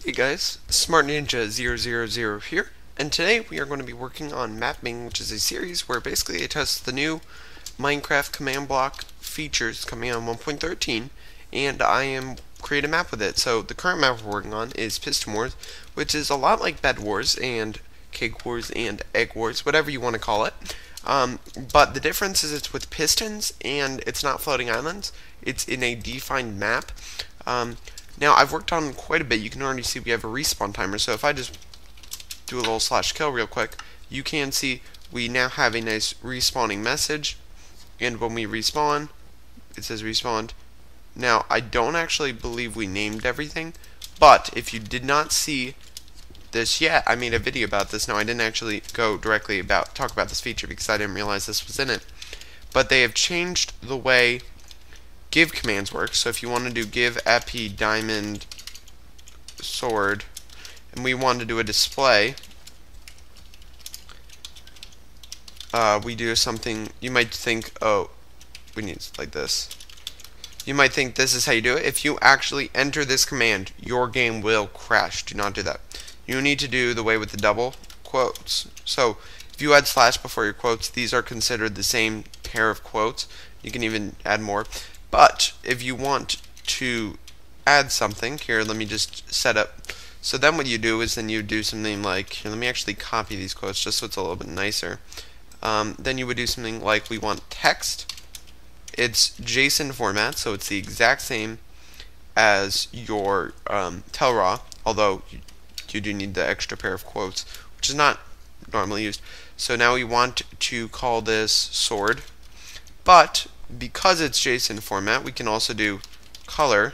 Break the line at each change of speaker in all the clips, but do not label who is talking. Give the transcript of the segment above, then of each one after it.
Hey guys, Smart Ninja 000 here, and today we are going to be working on Mapping, which is a series where basically I test the new Minecraft command block features coming on 1.13, and I am create a map with it. So the current map we're working on is Piston Wars, which is a lot like Bed Wars and Cake Wars and Egg Wars, whatever you want to call it. But the difference is it's with pistons and it's not floating islands. It's in a defined map. Now, I've worked on quite a bit. You can already see we have a respawn timer. So if I just do a little /kill real quick, you can see we now have a nice respawning message. And when we respawn, it says respawned. Now, I don't actually believe we named everything. But if you did not see this yet, I made a video about this. Now, I didn't actually go directly talk about this feature because I didn't realize this was in it. But they have changed the way give commands work. So if you want to do give epi diamond sword and we want to do a display, we do something. You might think, oh, we need like this. You might think this is how you do it. If you actually enter this command, your game will crash. Do not do that. You need to do the way with the double quotes. So if you add slash before your quotes, these are considered the same pair of quotes. You can even add more. But if you want to add something, here, let me just set up. So then what you do is then you do something like, here, let me actually copy these quotes just so it's a little bit nicer. Then you would do something like, we want text. It's JSON format, so it's the exact same as your telraw, although you do need the extra pair of quotes, which is not normally used. So now we want to call this sword, but because it's JSON format, we can also do color,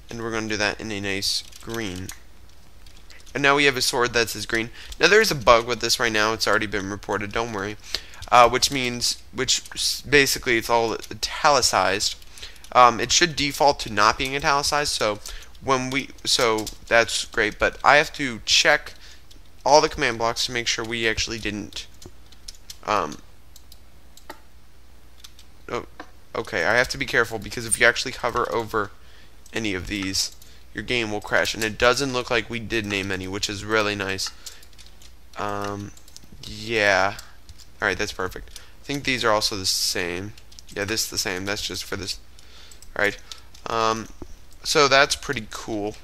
and we're going to do that in a nice green. And now we have a sword that says green. Now there's a bug with this right now. It's already been reported. Don't worry. Which basically it's all italicized. It should default to not being italicized. So that's great. But I have to check all the command blocks to make sure we actually didn't. Okay, I have to be careful because if you actually hover over any of these, your game will crash. And it doesn't look like we did name any, which is really nice. Yeah. Alright, that's perfect. I think these are also the same. Yeah, this is the same. That's just for this. Alright. So that's pretty cool.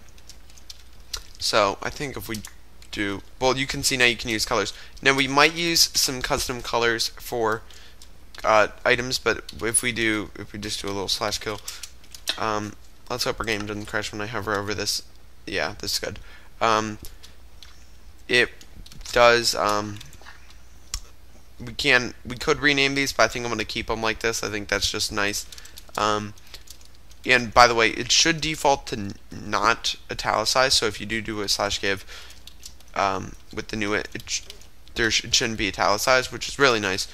So I think if we do, well, you can see now you can use colors. Now we might use some custom colors for items, but if we just do a little /kill, let's hope our game doesn't crash when I hover over this. Yeah, this is good. It does. We could rename these, but I think I'm going to keep them like this. I think that's just nice. And by the way, it should default to not italicized. So if you do a /give with the new it shouldn't be italicized, which is really nice.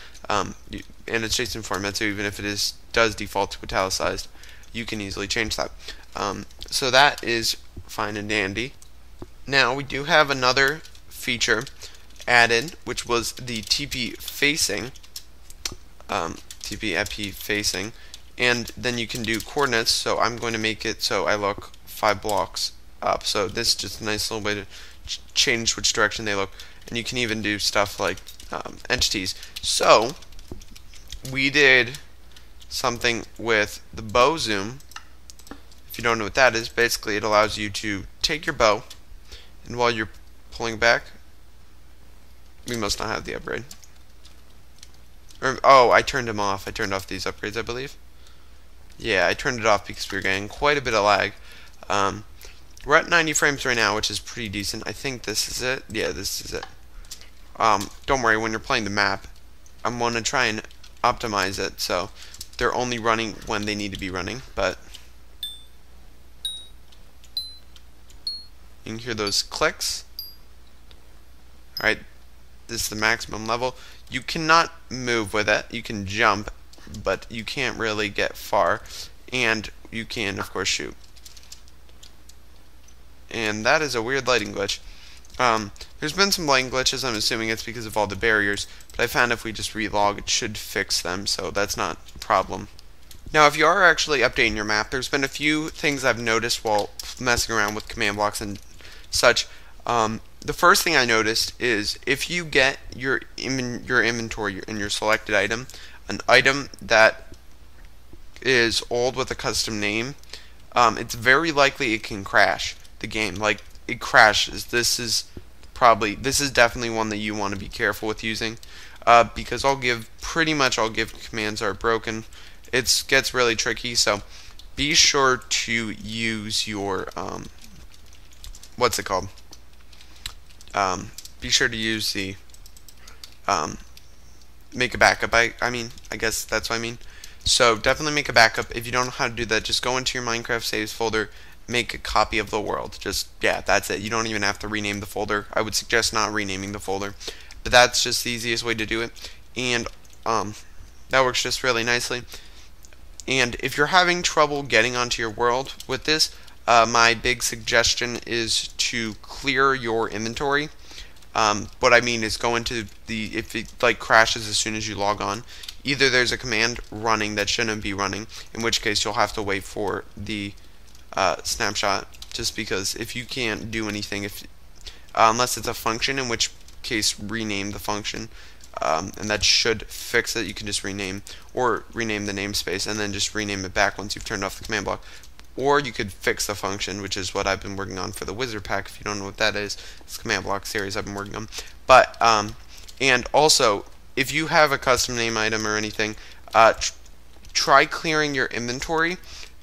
And it's JSON format, so even if it does default to italicized, you can easily change that. So that is fine and dandy. Now we do have another feature added, which was the TP facing, TP epi facing, and then you can do coordinates. So I'm going to make it so I look 5 blocks up. So this is just a nice little way to change which direction they look, and you can even do stuff like entities. So we did something with the bow zoom. If you don't know what that is, basically it allows you to take your bow, and while you're pulling back, we must not have the upgrade. Oh, I turned them off. I turned off these upgrades, I believe. Yeah, I turned it off because we were getting quite a bit of lag. We're at 90 frames right now, which is pretty decent. I think this is it. Yeah, this is it. Don't worry, when you're playing the map, I'm going to try and optimize it so they're only running when they need to be running, but you can hear those clicks. Alright, this is the maximum level. You cannot move with it. You can jump, but you can't really get far, and you can, of course, shoot. And that is a weird lighting glitch. There's been some lighting glitches. I'm assuming it's because of all the barriers, but I found if we just relog, it should fix them, so that's not a problem. Now, if you are actually updating your map, there's been a few things I've noticed while messing around with command blocks and such, the first thing I noticed is if you get your inventory in your selected item, an item that is old with a custom name, it's very likely it can crash the game. Like, it crashes. This is definitely one that you want to be careful with using, because pretty much all give commands are broken. It gets really tricky, so be sure to use your what's it called? Be sure to use the make a backup. I guess that's what I mean. So definitely make a backup. If you don't know how to do that, just go into your Minecraft saves folder, make a copy of the world. Yeah, that's it. You don't even have to rename the folder. I would suggest not renaming the folder, but that's just the easiest way to do it, and that works just really nicely. And if you're having trouble getting onto your world with this, my big suggestion is to clear your inventory. What I mean is go into if it like crashes as soon as you log on, either there's a command running that shouldn't be running, in which case you'll have to wait for the snapshot, just because if you can't do anything, unless it's a function, in which case rename the function, and that should fix it. You can just rename the namespace and then just rename it back once you've turned off the command block. Or you could fix the function, which is what I've been working on for the wizard pack. If you don't know what that is, it's a command block series I've been working on. But and also, if you have a custom name item or anything, try clearing your inventory.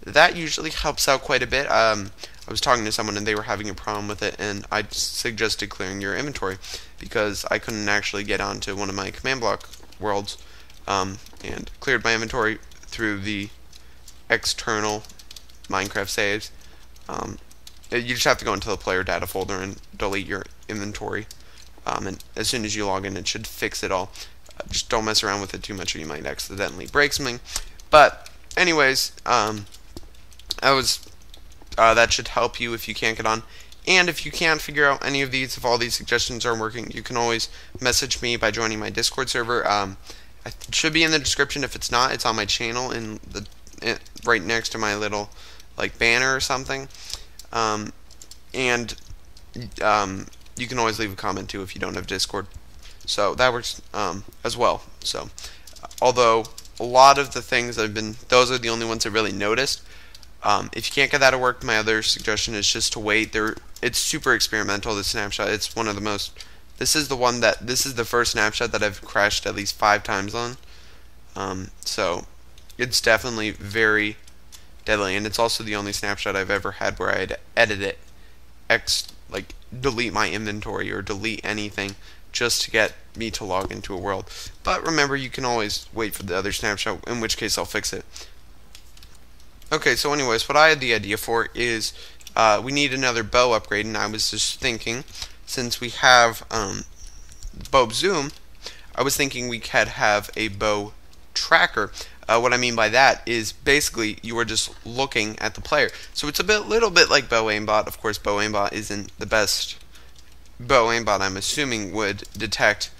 That usually helps out quite a bit. I was talking to someone and they were having a problem with it, and I suggested clearing your inventory because I couldn't actually get onto one of my command block worlds, and cleared my inventory through the external Minecraft saves. You just have to go into the player data folder and delete your inventory, and as soon as you log in, it should fix it all. Just don't mess around with it too much or you might accidentally break something. But anyways, that should help you if you can't get on. And if you can't figure out any of these, if all these suggestions aren't working, you can always message me by joining my Discord server. It should be in the description. If it's not, it's on my channel right next to my little like banner or something. And you can always leave a comment too if you don't have Discord. So that works as well. So although a lot of the things those are the only ones I really noticed. If you can't get that to work, my other suggestion is just to wait. It's super experimental, this snapshot. It's one of the most. This is the first snapshot that I've crashed at least 5 times on. So it's definitely very deadly, and it's also the only snapshot I've ever had where I'd edit it, like delete my inventory or delete anything just to get me to log into a world. But remember, you can always wait for the other snapshot, in which case I'll fix it. Okay, so anyways, what I had the idea for is we need another bow upgrade, and I was just thinking, since we have bow zoom, I was thinking we could have a bow tracker. What I mean by that is basically you are just looking at the player. So it's little bit like bow aimbot. Of course, bow aimbot isn't the best. Bow aimbot, I'm assuming, would detect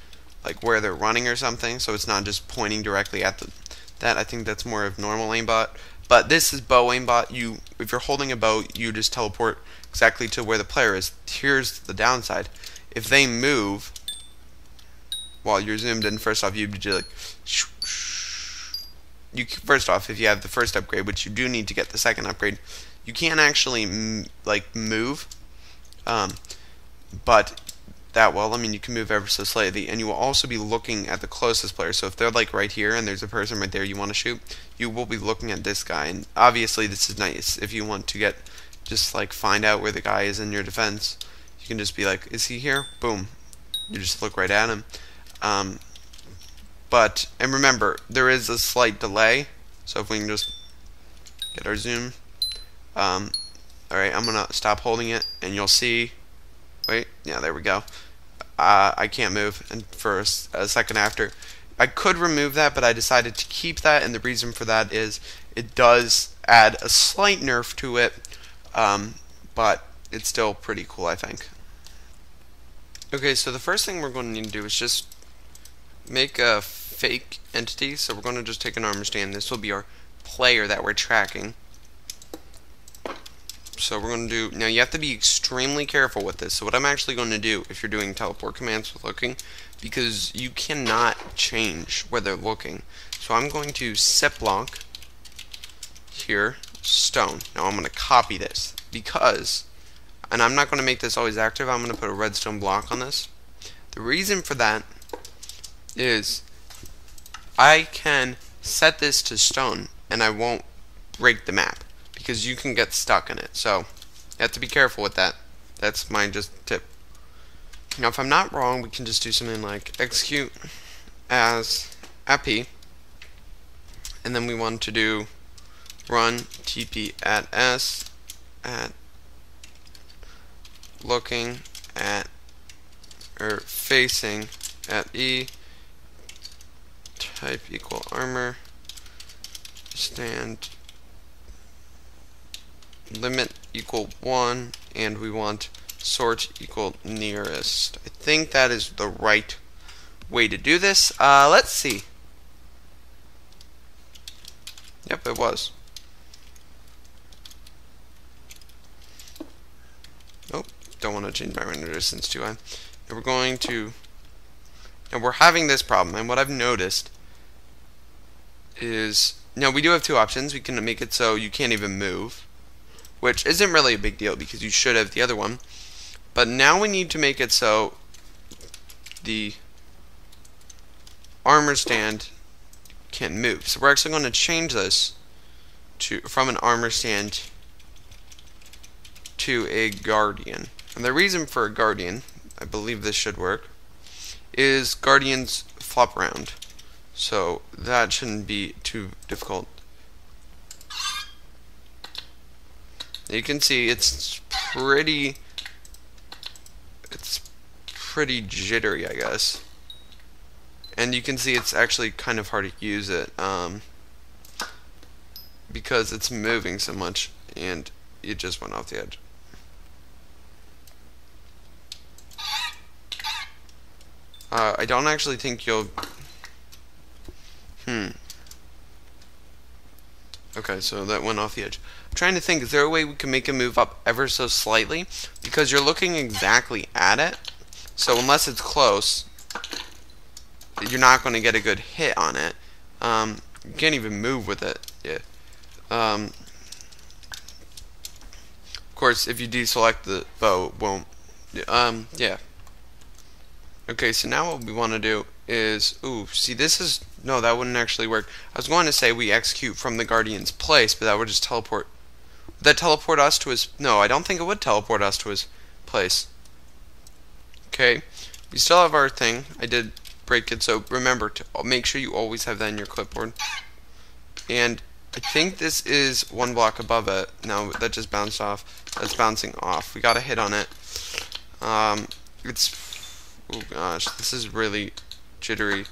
like where they're running or something, so it's not just pointing directly at that. I think that's more of normal aimbot. But this is bow aimbot. If you're holding a bow, you just teleport exactly to where the player is. Here's the downside: if they move while you're zoomed in, first off, you'd be like, first off, if you have the first upgrade, which you do need to get the second upgrade, you can't actually like move, but that well. I mean, you can move ever so slightly, and you will also be looking at the closest player. So if they're like right here and there's a person right there you want to shoot, you will be looking at this guy. And obviously this is nice if you want to just like find out where the guy is in your defense. You can just be like, is he here? Boom. You just look right at him. And remember, there is a slight delay, so if we can just get our zoom. Alright, I'm gonna stop holding it and you'll see. Wait, yeah, there we go. I can't move, and for a second after, I could remove that, but I decided to keep that, and the reason for that is it does add a slight nerf to it, but it's still pretty cool, I think. Okay, so the first thing we're going to need to do is just make a fake entity. So we're going to just take an armor stand. This will be our player that we're tracking. So we're going to do, now you have to be extremely careful with this. So what I'm actually going to do, if you're doing teleport commands with looking, because you cannot change where they're looking. So I'm going to set block here, stone. Now I'm going to copy this because, and I'm not going to make this always active, I'm going to put a redstone block on this. The reason for that is I can set this to stone and I won't break the map because you can get stuck in it. So you have to be careful with that. That's my just tip. Now if I'm not wrong, we can just do something like execute as ap, and then we want to do run tp at s at looking at or facing at e type equal armor stand limit equal 1, and we want sort equal nearest. I think that is the right way to do this. Let's see. Yep, it was. Oh, don't want to change my render distance too high. And we're going to, and we're having this problem, and what I've noticed is, now we do have two options. We can make it so you can't even move, which isn't really a big deal because you should have the other one. But now we need to make it so the armor stand can't move. So we're actually going to change this to from an armor stand to a guardian. And the reason for a guardian, I believe this should work, is guardians flop around. So that shouldn't be too difficult. You can see it's pretty jittery, I guess. And you can see it's actually kind of hard to use it because it's moving so much and it just went off the edge. I don't actually think you'll okay, so that went off the edge. I'm trying to think, is there a way we can make it move up ever so slightly? Because you're looking exactly at it, so unless it's close, you're not going to get a good hit on it. You can't even move with it. Yeah. Of course, if you deselect the bow, it won't. Yeah. Okay, so now what we want to do is, ooh, see, this is, no, that wouldn't actually work. I was going to say we execute from the guardian's place, but that would just teleport. Would that teleport us to his, no, I don't think it would teleport us to his place. Okay, we still have our thing. I did break it, so remember to make sure you always have that in your clipboard. And I think this is one block above it. No, that just bounced off. That's bouncing off. We got a hit on it. Oh gosh, this is really jittery.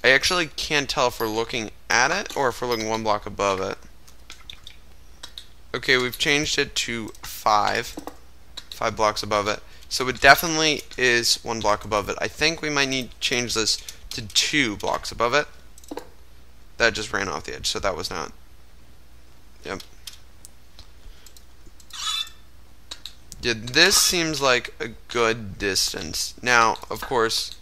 I actually can't tell if we're looking at it or if we're looking one block above it. Okay, we've changed it to 5 blocks above it. So it definitely is one block above it. I think we might need to change this to 2 blocks above it. That just ran off the edge, so that was not. Yep. Yeah, this seems like a good distance. Now, of course,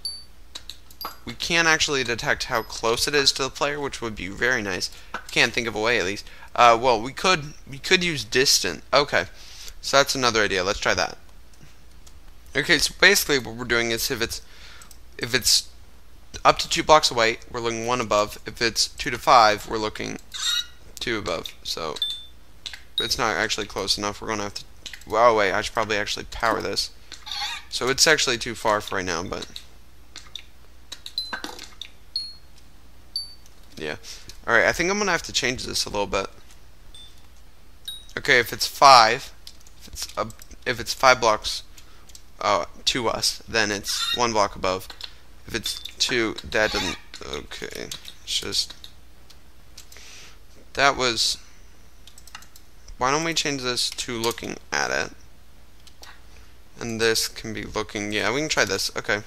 we can't actually detect how close it is to the player, which would be very nice. Can't think of a way, at least. Well, we could use distant. Okay, so that's another idea. Let's try that. Okay, so basically what we're doing is if it's up to 2 blocks away, we're looking 1 above. If it's 2 to 5, we're looking 2 above. So it's not actually close enough. We're gonna have to. Oh wait, I should probably actually power this. So it's actually too far for right now, but yeah. All right, I think I'm gonna have to change this a little bit. Okay, if it's 5, if it's 5 blocks to us, then it's 1 block above. If it's 2, that doesn't. Okay, it's just that was. Why don't we change this to looking at it? And this can be looking, yeah, we can try this, okay.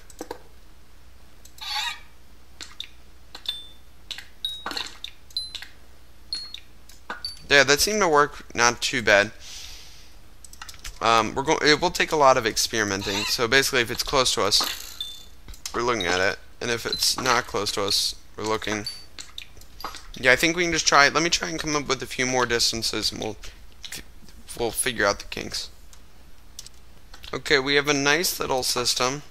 Yeah, that seemed to work not too bad. it will take a lot of experimenting. So basically, if it's close to us, we're looking at it, and if it's not close to us, we're looking. Yeah, I think we can just try it. Let me try and come up with a few more distances, and we'll figure out the kinks. Okay, we have a nice little system.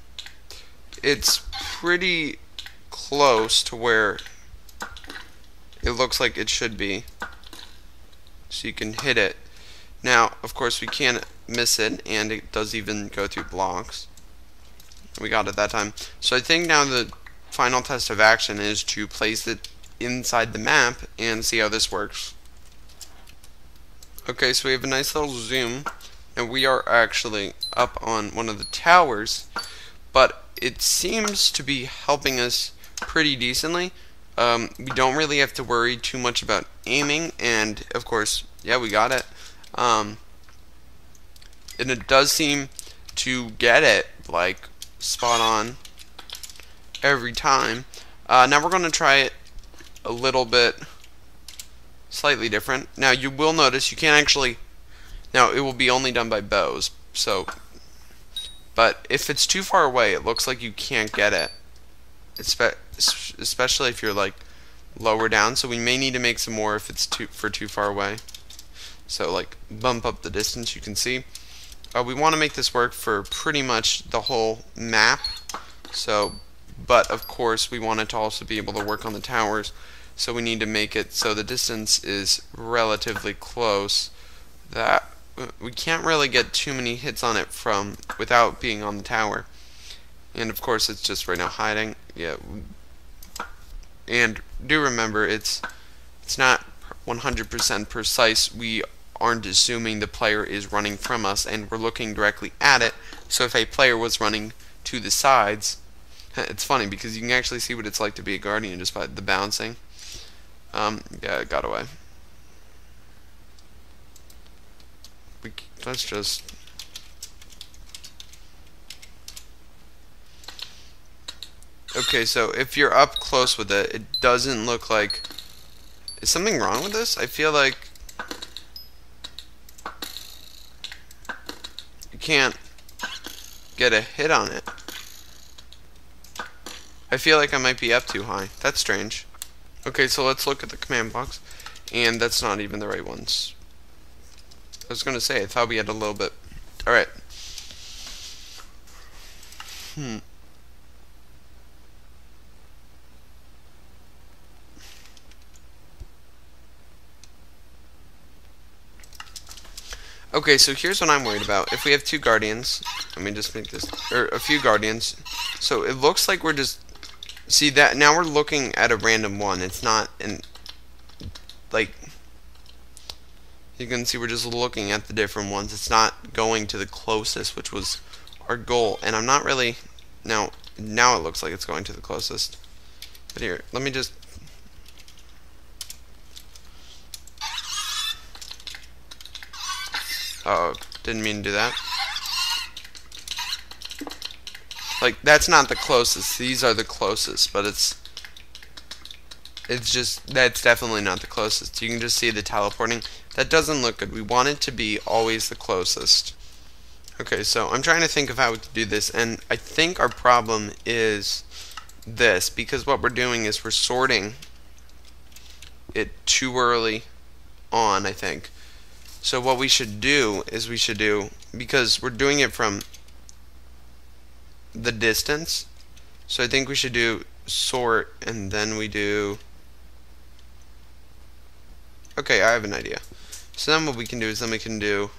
It's pretty close to where it looks like it should be, so you can hit it. Now, of course, we can't miss it, and it does even go through blocks. We got it that time. So I think now the final test of action is to place it inside the map and see how this works. Okay, so we have a nice little zoom, and we are actually up on one of the towers, but it seems to be helping us pretty decently. We don't really have to worry too much about aiming, and of course, yeah, we got it. And it does seem to get it like spot on every time. Now we're going to try it a little bit slightly different. Now you will notice you can't actually, now it will be only done by bows, so, but if it's too far away, it looks like you can't get it, especially if you're like lower down. So we may need to make some more if it's too far away. So like bump up the distance. You can see we want to make this work for pretty much the whole map. So, but of course we want it to also be able to work on the towers. So we need to make it so the distance is relatively close, that we can't really get too many hits on it without being on the tower. And of course it's just right now hiding. Yeah. And do remember, it's not 100% precise. We aren't assuming the player is running from us, and we're looking directly at it. So if a player was running to the sides, it's funny because you can actually see what it's like to be a guardian just by the bouncing. Yeah, it got away. Let's just... Okay, so if you're up close with it, it doesn't look like... Is something wrong with this? I feel like you can't get a hit on it. I feel like I might be up too high. That's strange. Okay, so let's look at the command box, and that's not even the right ones. I was gonna say, I thought we had a little bit. Alright. Okay, so here's what I'm worried about. If we have two guardians, let me just make this, or a few guardians, so it looks like we're just, see that, now we're looking at a random one. It's not, like, you can see we're just looking at the different ones. It's not going to the closest, which was our goal, and I'm not really, now it looks like it's going to the closest. But here, let me just, oh, didn't mean to do that. Like, that's not the closest. These are the closest, but it's just, that's definitely not the closest. You can just see the teleporting. That doesn't look good. We want it to be always the closest. Okay, so I'm trying to think of how we can do this, and I think our problem is this, because what we're doing is we're sorting it too early on, I think. So what we should do is because we're doing it from the distance, so I think we should do sort, and then we do, okay, I have an idea. So then what we can do is we can do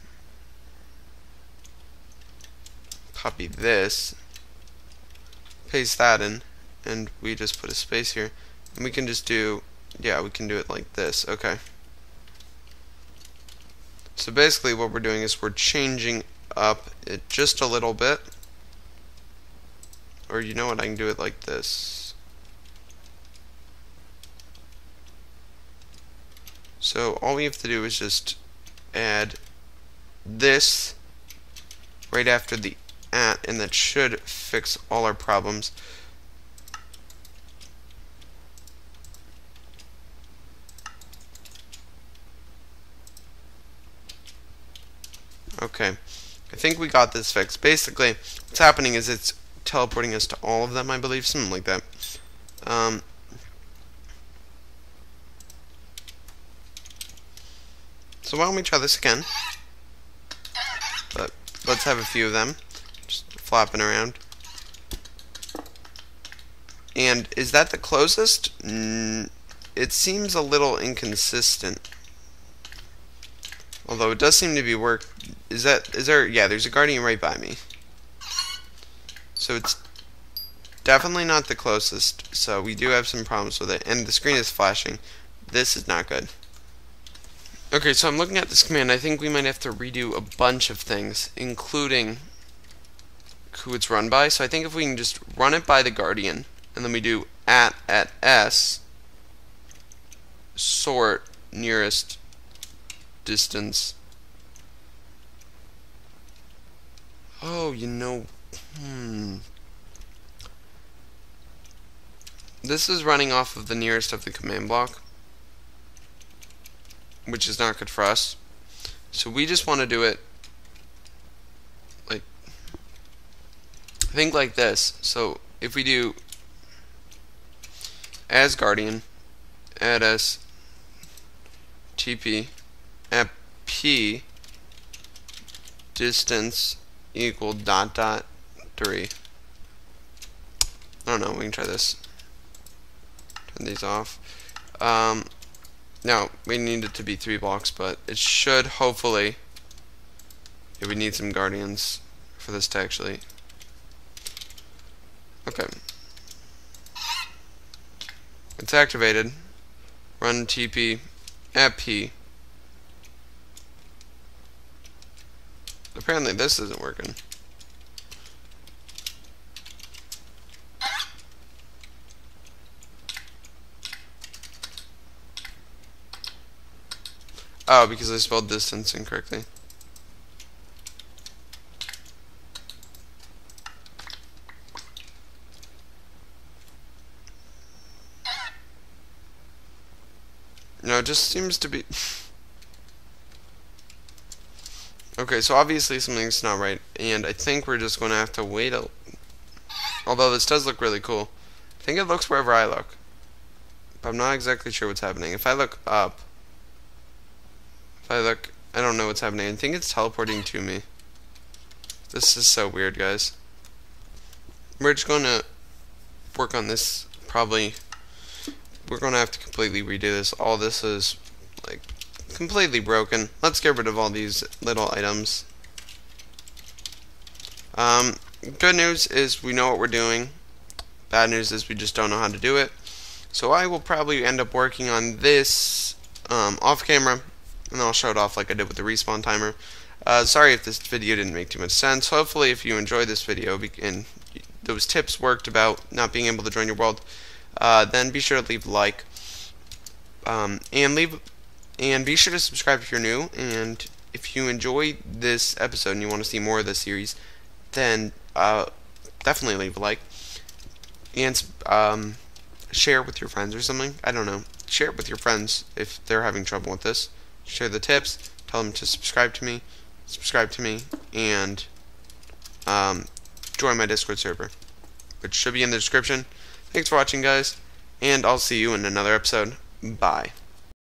copy this, paste that in, and we just put a space here, and we can just do, yeah, we can do it like this. Okay. So basically what we're doing is we're changing up it just a little bit. Or you know what, I can do it like this. So all we have to do is just add this right after the @ and that should fix all our problems. Okay, I think we got this fixed. Basically, what's happening is it's teleporting us to all of them, I believe, something like that. So why don't we try this again? But let's have a few of them just flopping around. And is that the closest? It seems a little inconsistent. Although it does seem to be is there, yeah, there's a guardian right by me. So it's definitely not the closest, so we do have some problems with it. And the screen is flashing. This is not good. Okay, so I'm looking at this command. I think we might have to redo a bunch of things, including who it's run by. So I think if we can just run it by the guardian, and then we do at s sort nearest distance. Oh, this is running off of the nearest of the command block, which is not good for us. So we just want to do it like, I think like this. So if we do as guardian add s tp at p distance equal ... 3. I don't know, we can try this. Turn these off. Now, we need it to be 3 blocks, but it should hopefully, we need some guardians for this to actually, okay. It's activated. Run TP at P. Apparently this isn't working. Oh, because I spelled distance incorrectly. No, it just seems to be... Okay, so obviously something's not right, and I think we're just going to have to wait although this does look really cool. I think it looks wherever I look, but I'm not exactly sure what's happening. If I look up, I don't know what's happening. I think it's teleporting to me. This is so weird, guys. We're just going to work on this, probably. We're going to have to completely redo this. All this is, like, completely broken. Let's get rid of all these little items. Good news is we know what we're doing. Bad news is we just don't know how to do it. So I will probably end up working on this off camera, and then I'll show it off like I did with the respawn timer. Sorry if this video didn't make too much sense. Hopefully if you enjoyed this video and those tips worked about not being able to join your world, then be sure to leave a like, and be sure to subscribe if you're new. And if you enjoyed this episode and you want to see more of this series, then definitely leave a like, and share with your friends or something. I don't know. Share it with your friends if they're having trouble with this. Share the tips. Tell them to subscribe to me, and join my Discord server, which should be in the description. Thanks for watching, guys, and I'll see you in another episode. Bye.